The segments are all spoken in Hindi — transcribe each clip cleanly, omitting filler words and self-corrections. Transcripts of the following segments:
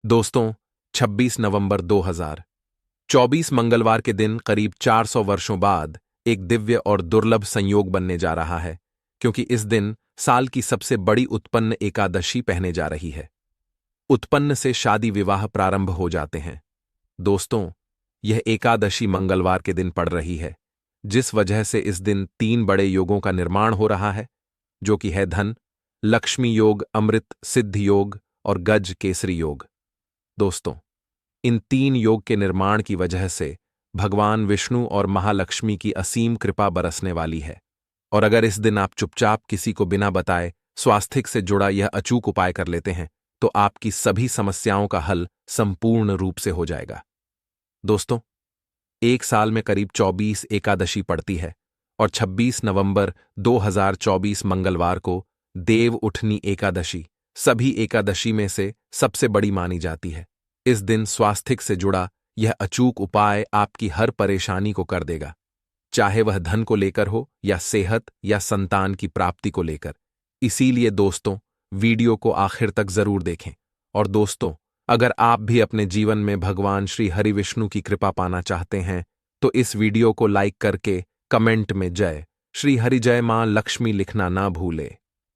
दोस्तों, 26 नवंबर 2024 मंगलवार के दिन करीब 400 वर्षों बाद एक दिव्य और दुर्लभ संयोग बनने जा रहा है, क्योंकि इस दिन साल की सबसे बड़ी उत्पन्न एकादशी पहने जा रही है। उत्पन्न से शादी विवाह प्रारंभ हो जाते हैं। दोस्तों, यह एकादशी मंगलवार के दिन पड़ रही है, जिस वजह से इस दिन 3 बड़े योगों का निर्माण हो रहा है, जो कि है धन, लक्ष्मी योग, अमृत सिद्ध योग और गज केसरी योग। दोस्तों, इन 3 योग के निर्माण की वजह से भगवान विष्णु और महालक्ष्मी की असीम कृपा बरसने वाली है। और अगर इस दिन आप चुपचाप किसी को बिना बताए स्वास्थ्य से जुड़ा यह अचूक उपाय कर लेते हैं, तो आपकी सभी समस्याओं का हल संपूर्ण रूप से हो जाएगा। दोस्तों, एक साल में करीब 24 एकादशी पड़ती है और 26 नवंबर 2024 मंगलवार को देव उठनी एकादशी सभी एकादशी में से सबसे बड़ी मानी जाती है। इस दिन स्वास्थ्य से जुड़ा यह अचूक उपाय आपकी हर परेशानी को कर देगा, चाहे वह धन को लेकर हो या सेहत या संतान की प्राप्ति को लेकर। इसीलिए दोस्तों, वीडियो को आखिर तक जरूर देखें। और दोस्तों, अगर आप भी अपने जीवन में भगवान श्री हरि विष्णु की कृपा पाना चाहते हैं, तो इस वीडियो को लाइक करके कमेंट में जय श्री हरि जय मां लक्ष्मी लिखना ना भूले।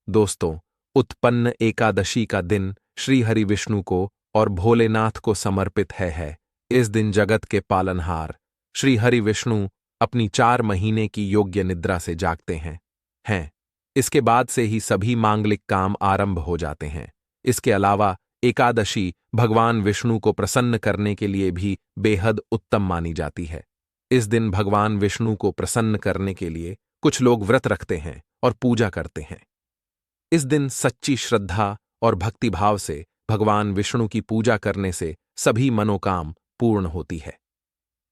दोस्तों, उत्पन्न एकादशी का दिन श्री हरि विष्णु को और भोलेनाथ को समर्पित है। इस दिन जगत के पालनहार श्री हरि विष्णु अपनी 4 महीने की योग्य निद्रा से जागते हैं। इसके बाद से ही सभी मांगलिक काम आरंभ हो जाते हैं। इसके अलावा एकादशी भगवान विष्णु को प्रसन्न करने के लिए भी बेहद उत्तम मानी जाती है। इस दिन भगवान विष्णु को प्रसन्न करने के लिए कुछ लोग व्रत रखते हैं और पूजा करते हैं। इस दिन सच्ची श्रद्धा और भक्तिभाव से भगवान विष्णु की पूजा करने से सभी मनोकाम पूर्ण होती है।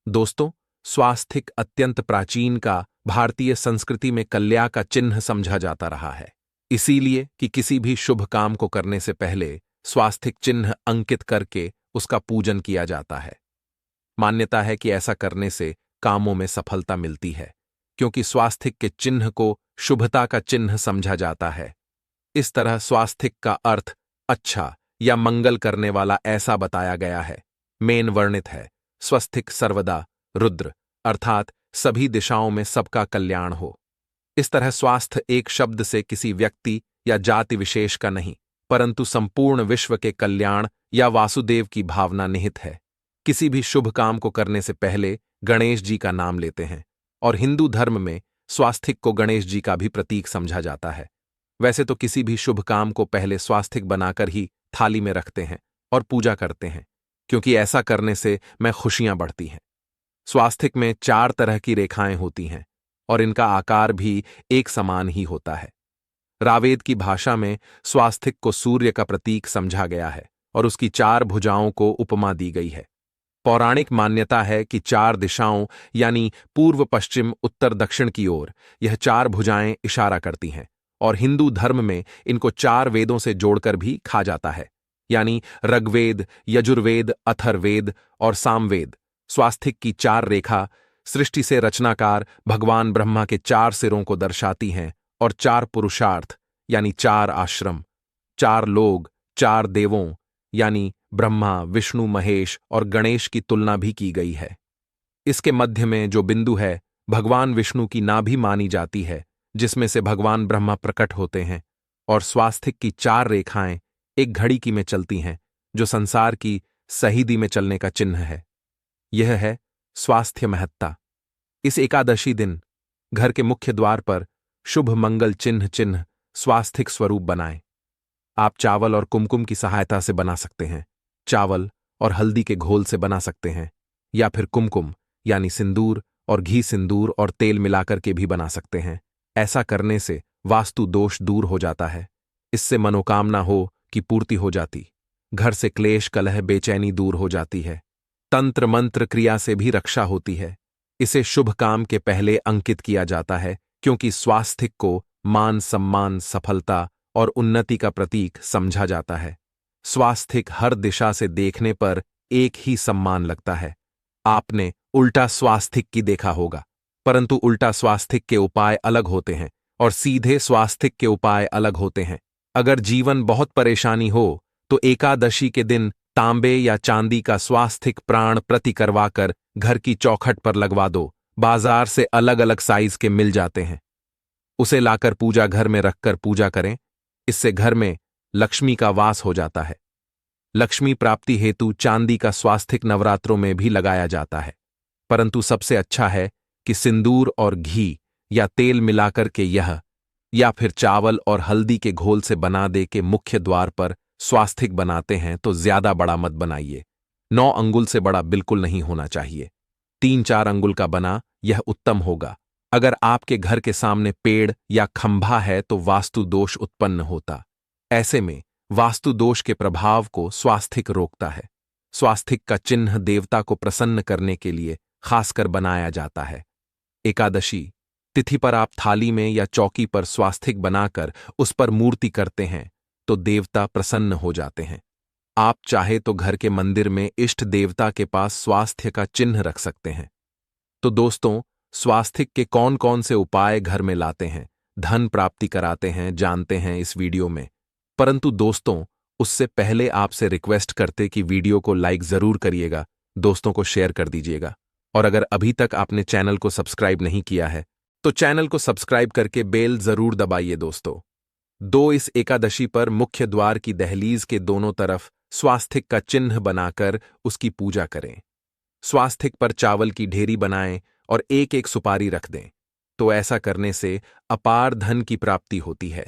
दोस्तों, स्वास्थ्य अत्यंत प्राचीन का भारतीय संस्कृति में कल्याण का चिन्ह समझा जाता रहा है। इसीलिए कि किसी भी शुभ काम को करने से पहले स्वास्थ्य चिन्ह अंकित करके उसका पूजन किया जाता है। मान्यता है कि ऐसा करने से कामों में सफलता मिलती है, क्योंकि स्वास्थ्य के चिन्ह को शुभता का चिन्ह समझा जाता है। इस तरह स्वास्थ्य का अर्थ अच्छा या मंगल करने वाला ऐसा बताया गया है। मेन वर्णित है स्वस्थिक सर्वदा रुद्र, अर्थात सभी दिशाओं में सबका कल्याण हो। इस तरह स्वास्थ्य एक शब्द से किसी व्यक्ति या जाति विशेष का नहीं, परंतु संपूर्ण विश्व के कल्याण या वासुदेव की भावना निहित है। किसी भी शुभ काम को करने से पहले गणेश जी का नाम लेते हैं, और हिंदू धर्म में स्वास्थ्य को गणेश जी का भी प्रतीक समझा जाता है। वैसे तो किसी भी शुभ काम को पहले स्वास्थ्य बनाकर ही थाली में रखते हैं और पूजा करते हैं, क्योंकि ऐसा करने से में खुशियां बढ़ती हैं। स्वास्थ्य में 4 तरह की रेखाएं होती हैं और इनका आकार भी एक समान ही होता है। रावेद की भाषा में स्वास्थ्य को सूर्य का प्रतीक समझा गया है और उसकी 4 भुजाओं को उपमा दी गई है। पौराणिक मान्यता है कि 4 दिशाओं यानी पूर्व, पश्चिम, उत्तर, दक्षिण की ओर यह 4 भुजाएं इशारा करती हैं, और हिंदू धर्म में इनको 4 वेदों से जोड़कर भी खा जाता है, यानी ऋग्वेद, यजुर्वेद, अथर्ववेद और सामवेद। स्वास्थ्य की 4 रेखा सृष्टि से रचनाकार भगवान ब्रह्मा के 4 सिरों को दर्शाती हैं, और 4 पुरुषार्थ यानी 4 आश्रम, 4 लोग, 4 देवों यानी ब्रह्मा, विष्णु, महेश और गणेश की तुलना भी की गई है। इसके मध्य में जो बिंदु है भगवान विष्णु की नाभि मानी जाती है, जिसमें से भगवान ब्रह्मा प्रकट होते हैं। और स्वास्थ्य की 4 रेखाएं एक घड़ी की में चलती हैं, जो संसार की सही में चलने का चिन्ह है। यह है स्वास्थ्य महत्ता। इस एकादशी दिन घर के मुख्य द्वार पर शुभ मंगल चिन्ह स्वास्थ्य स्वरूप बनाएं। आप चावल और कुमकुम की सहायता से बना सकते हैं, चावल और हल्दी के घोल से बना सकते हैं, या फिर कुमकुम यानी सिंदूर और घी, सिंदूर और तेल मिलाकर के भी बना सकते हैं। ऐसा करने से वास्तु दोष दूर हो जाता है। इससे मनोकामना हो की पूर्ति हो जाती, घर से क्लेश, कलह, बेचैनी दूर हो जाती है। तंत्र मंत्र क्रिया से भी रक्षा होती है। इसे शुभ काम के पहले अंकित किया जाता है, क्योंकि स्वास्थ्य को मान, सम्मान, सफलता और उन्नति का प्रतीक समझा जाता है। स्वास्थ्य हर दिशा से देखने पर एक ही सम्मान लगता है। आपने उल्टा स्वास्थ्य की देखा होगा, परंतु उल्टा स्वास्थ्य के उपाय अलग होते हैं और सीधे स्वास्थ्य के उपाय अलग होते हैं। अगर जीवन बहुत परेशानी हो तो एकादशी के दिन तांबे या चांदी का स्वास्थिक प्राण प्रति करवाकर घर की चौखट पर लगवा दो। बाजार से अलग अलग साइज के मिल जाते हैं। उसे लाकर पूजा घर में रखकर पूजा करें। इससे घर में लक्ष्मी का वास हो जाता है। लक्ष्मी प्राप्ति हेतु चांदी का स्वास्थिक नवरात्रों में भी लगाया जाता है, परंतु सबसे अच्छा है कि सिंदूर और घी या तेल मिलाकर के यह या फिर चावल और हल्दी के घोल से बना दे के मुख्य द्वार पर स्वास्थिक बनाते हैं तो ज्यादा बड़ा मत बनाइए। 9 अंगुल से बड़ा बिल्कुल नहीं होना चाहिए। 3-4 अंगुल का बना यह उत्तम होगा। अगर आपके घर के सामने पेड़ या खंभा है तो वास्तु दोष उत्पन्न होता। ऐसे में वास्तु दोष के प्रभाव को स्वास्थिक रोकता है। स्वास्थिक का चिन्ह देवता को प्रसन्न करने के लिए खासकर बनाया जाता है। एकादशी तिथि पर आप थाली में या चौकी पर स्वास्थिक बनाकर उस पर मूर्ति करते हैं तो देवता प्रसन्न हो जाते हैं। आप चाहे तो घर के मंदिर में इष्ट देवता के पास स्वास्थ्य का चिन्ह रख सकते हैं। तो दोस्तों, स्वास्थिक के कौन कौन से उपाय घर में लाते हैं, धन प्राप्ति कराते हैं, जानते हैं इस वीडियो में। परंतु दोस्तों, उससे पहले आपसे रिक्वेस्ट करते कि वीडियो को लाइक जरूर करिएगा, दोस्तों को शेयर कर दीजिएगा, और अगर अभी तक आपने चैनल को सब्सक्राइब नहीं किया है तो चैनल को सब्सक्राइब करके बेल जरूर दबाइए। दोस्तों, इस एकादशी पर मुख्य द्वार की दहलीज के दोनों तरफ स्वास्थिक का चिन्ह बनाकर उसकी पूजा करें। स्वास्थिक पर चावल की ढेरी बनाएं और एक एक सुपारी रख दें। तो ऐसा करने से अपार धन की प्राप्ति होती है,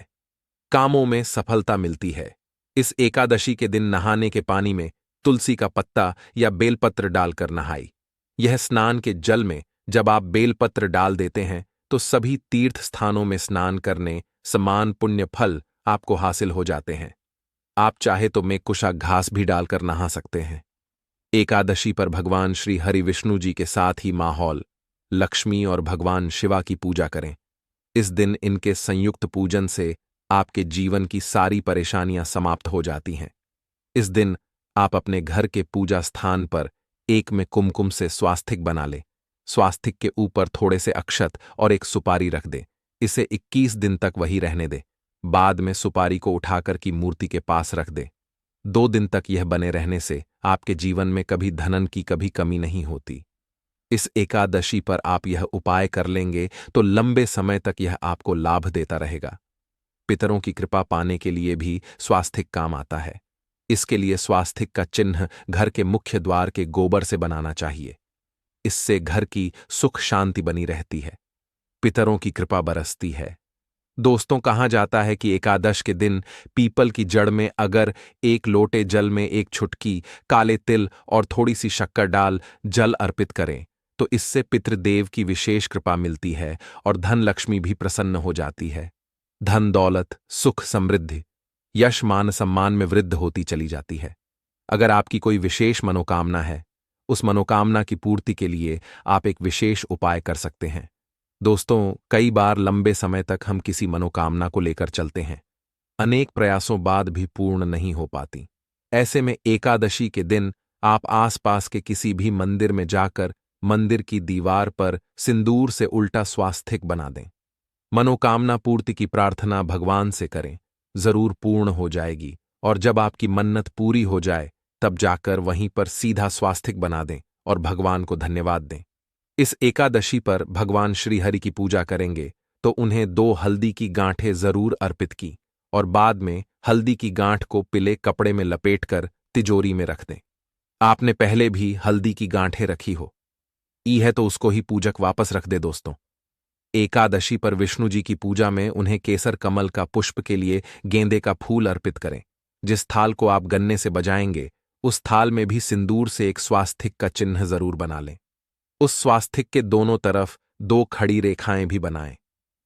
कामों में सफलता मिलती है। इस एकादशी के दिन नहाने के पानी में तुलसी का पत्ता या बेलपत्र डालकर नहाई। यह स्नान के जल में जब आप बेलपत्र डाल देते हैं तो सभी तीर्थ स्थानों में स्नान करने समान पुण्य फल आपको हासिल हो जाते हैं। आप चाहे तो मेकुशा घास भी डालकर नहा सकते हैं। एकादशी पर भगवान श्री हरि विष्णु जी के साथ ही माहौल लक्ष्मी और भगवान शिवा की पूजा करें। इस दिन इनके संयुक्त पूजन से आपके जीवन की सारी परेशानियां समाप्त हो जाती हैं। इस दिन आप अपने घर के पूजा स्थान पर एक में कुमकुम से स्वास्थिक बना लें। स्वास्थिक के ऊपर थोड़े से अक्षत और एक सुपारी रख दें। इसे 21 दिन तक वही रहने दें। बाद में सुपारी को उठाकर की मूर्ति के पास रख दें। 2 दिन तक यह बने रहने से आपके जीवन में कभी धनन की कभी कमी नहीं होती। इस एकादशी पर आप यह उपाय कर लेंगे तो लंबे समय तक यह आपको लाभ देता रहेगा। पितरों की कृपा पाने के लिए भी स्वास्थिक काम आता है। इसके लिए स्वास्थिक का चिन्ह घर के मुख्य द्वार के गोबर से बनाना चाहिए। इससे घर की सुख शांति बनी रहती है, पितरों की कृपा बरसती है। दोस्तों, कहा जाता है कि एकादश के दिन पीपल की जड़ में अगर 1 लोटे जल में 1 छुटकी काले तिल और थोड़ी सी शक्कर डाल जल अर्पित करें तो इससे पितृदेव की विशेष कृपा मिलती है और धन लक्ष्मी भी प्रसन्न हो जाती है। धन दौलत सुख समृद्धि यश मान सम्मान में वृद्धि होती चली जाती है। अगर आपकी कोई विशेष मनोकामना है, उस मनोकामना की पूर्ति के लिए आप एक विशेष उपाय कर सकते हैं। दोस्तों, कई बार लंबे समय तक हम किसी मनोकामना को लेकर चलते हैं, अनेक प्रयासों बाद भी पूर्ण नहीं हो पाती। ऐसे में एकादशी के दिन आप आसपास के किसी भी मंदिर में जाकर मंदिर की दीवार पर सिंदूर से उल्टा स्वास्थिक बना दें। मनोकामना पूर्ति की प्रार्थना भगवान से करें, जरूर पूर्ण हो जाएगी। और जब आपकी मन्नत पूरी हो जाए तब जाकर वहीं पर सीधा स्वास्थिक बना दें और भगवान को धन्यवाद दें। इस एकादशी पर भगवान श्री हरि की पूजा करेंगे तो उन्हें 2 हल्दी की गांठें जरूर अर्पित की और बाद में हल्दी की गांठ को पीले कपड़े में लपेटकर तिजोरी में रख दें। आपने पहले भी हल्दी की गांठें रखी हो है तो उसको ही पूजक वापस रख दे। दोस्तों, एकादशी पर विष्णु जी की पूजा में उन्हें केसर कमल का पुष्प के लिए गेंदे का फूल अर्पित करें। जिस थाल को आप गन्ने से बजाएंगे उस थाल में भी सिंदूर से एक स्वास्थिक का चिन्ह जरूर बना लें। उस स्वास्थिक के दोनों तरफ 2 खड़ी रेखाएं भी बनाएं।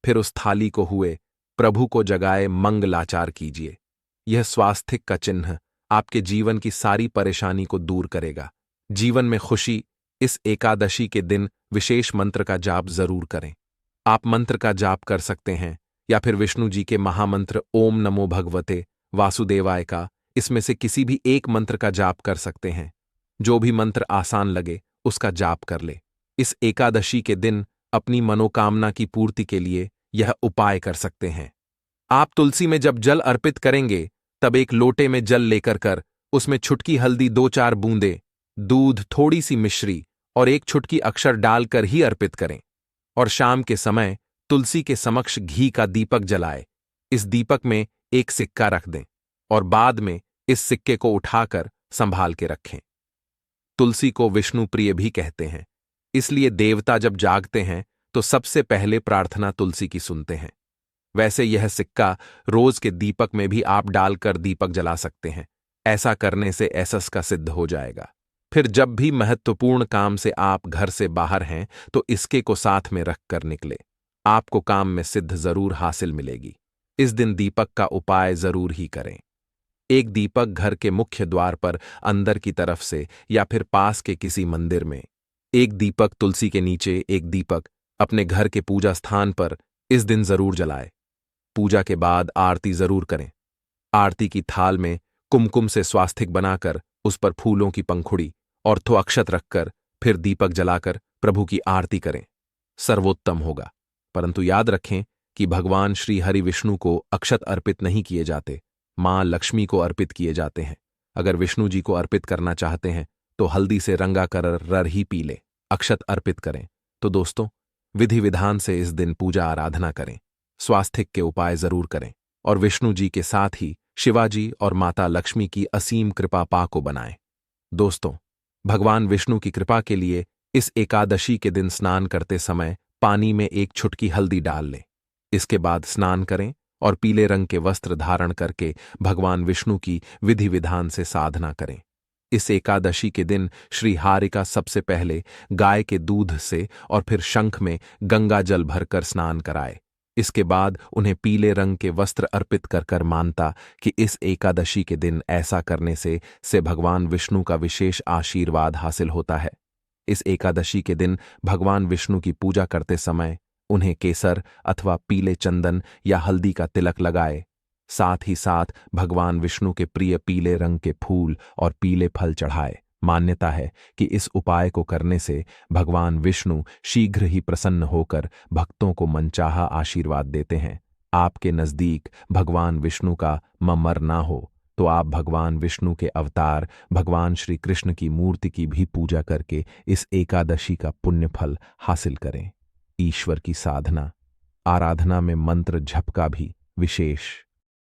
फिर उस थाली को हुए प्रभु को जगाए मंगलाचार कीजिए। यह स्वास्थिक का चिन्ह आपके जीवन की सारी परेशानी को दूर करेगा। जीवन में खुशी। इस एकादशी के दिन विशेष मंत्र का जाप जरूर करें। आप मंत्र का जाप कर सकते हैं या फिर विष्णु जी के महामंत्र ओम नमो भगवते वासुदेवाय का, इसमें से किसी भी एक मंत्र का जाप कर सकते हैं। जो भी मंत्र आसान लगे उसका जाप कर ले। इस एकादशी के दिन अपनी मनोकामना की पूर्ति के लिए यह उपाय कर सकते हैं। आप तुलसी में जब जल अर्पित करेंगे तब एक लोटे में जल लेकर उसमें छुटकी हल्दी, 2-4 बूंदे दूध, थोड़ी सी मिश्री और एक छुटकी अक्षर डालकर ही अर्पित करें। और शाम के समय तुलसी के समक्ष घी का दीपक जलाए। इस दीपक में एक सिक्का रख दें और बाद में इस सिक्के को उठाकर संभाल के रखें। तुलसी को विष्णु प्रिय भी कहते हैं, इसलिए देवता जब जागते हैं तो सबसे पहले प्रार्थना तुलसी की सुनते हैं। वैसे यह सिक्का रोज के दीपक में भी आप डालकर दीपक जला सकते हैं। ऐसा करने से एसएस का सिद्ध हो जाएगा। फिर जब भी महत्वपूर्ण काम से आप घर से बाहर हैं तो इसके को साथ में रखकर निकले। आपको काम में सिद्ध जरूर हासिल मिलेगी। इस दिन दीपक का उपाय जरूर ही करें। एक दीपक घर के मुख्य द्वार पर अंदर की तरफ से या फिर पास के किसी मंदिर में, एक दीपक तुलसी के नीचे, एक दीपक अपने घर के पूजा स्थान पर इस दिन जरूर जलाए। पूजा के बाद आरती जरूर करें। आरती की थाल में कुमकुम से स्वास्तिक बनाकर उस पर फूलों की पंखुड़ी और थो अक्षत रखकर फिर दीपक जलाकर प्रभु की आरती करें। सर्वोत्तम होगा। परंतु याद रखें कि भगवान श्री हरि विष्णु को अक्षत अर्पित नहीं किए जाते, मां लक्ष्मी को अर्पित किए जाते हैं। अगर विष्णु जी को अर्पित करना चाहते हैं तो हल्दी से रंगा कर रर ही पी ले, अक्षत अर्पित करें। तो दोस्तों, विधि विधान से इस दिन पूजा आराधना करें, स्वास्तिक के उपाय जरूर करें और विष्णु जी के साथ ही शिवाजी और माता लक्ष्मी की असीम कृपा पा को बनाएं। दोस्तों, भगवान विष्णु की कृपा के लिए इस एकादशी के दिन स्नान करते समय पानी में एक छुटकी हल्दी डाल लें। इसके बाद स्नान करें और पीले रंग के वस्त्र धारण करके भगवान विष्णु की विधि विधान से साधना करें। इस एकादशी के दिन श्री हरि का सबसे पहले गाय के दूध से और फिर शंख में गंगा जल भरकर स्नान कराए। इसके बाद उन्हें पीले रंग के वस्त्र अर्पित कर कर मानता कि इस एकादशी के दिन ऐसा करने से भगवान विष्णु का विशेष आशीर्वाद हासिल होता है। इस एकादशी के दिन भगवान विष्णु की पूजा करते समय उन्हें केसर अथवा पीले चंदन या हल्दी का तिलक लगाए। साथ ही साथ भगवान विष्णु के प्रिय पीले रंग के फूल और पीले फल चढ़ाए। मान्यता है कि इस उपाय को करने से भगवान विष्णु शीघ्र ही प्रसन्न होकर भक्तों को मनचाहा आशीर्वाद देते हैं। आपके नजदीक भगवान विष्णु का ममर ना हो तो आप भगवान विष्णु के अवतार भगवान श्री कृष्ण की मूर्ति की भी पूजा करके इस एकादशी का पुण्य फल हासिल करें। ईश्वर की साधना आराधना में मंत्र जप का भी विशेष